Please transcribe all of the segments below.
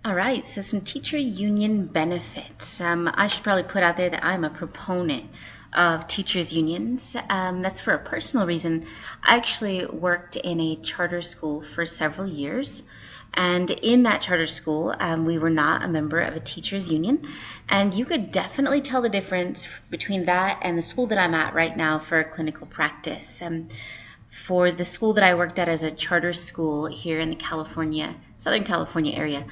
All right, so some teacher union benefits. I should probably put out there that I'm a proponent of teachers' unions. That's for a personal reason. I actually worked in a charter school for several years. And in that charter school, we were not a member of a teachers' union. And you could definitely tell the difference between that and the school that I'm at right now for clinical practice. For the school that I worked at as a charter school here in the Southern California area,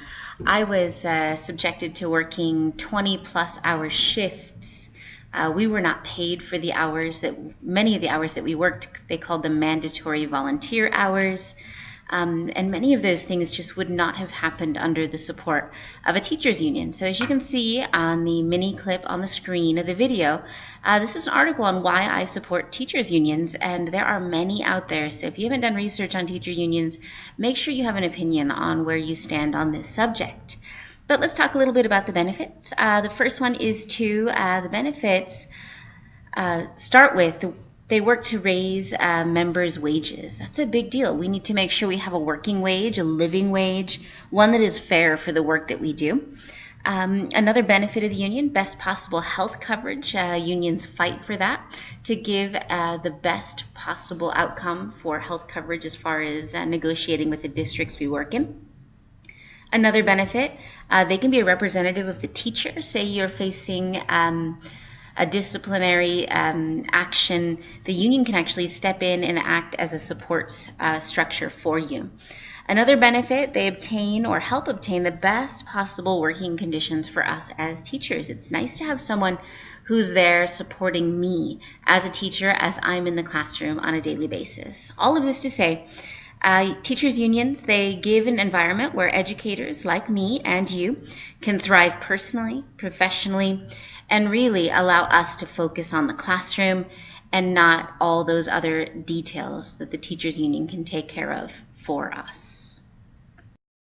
I was subjected to working 20 plus hour shifts. We were not paid for many of the hours that we worked. They called them mandatory volunteer hours. And many of those things just would not have happened under the support of a teachers union. So as you can see on the mini clip on the screen of the video, this is an article on why I support teachers unions, and there are many out there. So if you haven't done research on teacher unions, make sure you have an opinion on where you stand on this subject. But let's talk a little bit about the benefits. The first one is the benefits start with they work to raise members' wages. That's a big deal. We need to make sure we have a working wage, a living wage, one that is fair for the work that we do. Another benefit of the union, best possible health coverage. Unions fight for that to give the best possible outcome for health coverage as far as negotiating with the districts we work in. Another benefit, they can be a representative of the teacher. Say you're facing a disciplinary action, the union can actually step in and act as a support structure for you. Another benefit, they obtain or help obtain the best possible working conditions for us as teachers. It's nice to have someone who's there supporting me as a teacher as I'm in the classroom on a daily basis. All of this to say, teachers unions, they give an environment where educators like me and you can thrive personally, professionally, and really allow us to focus on the classroom and not all those other details that the teachers union can take care of for us.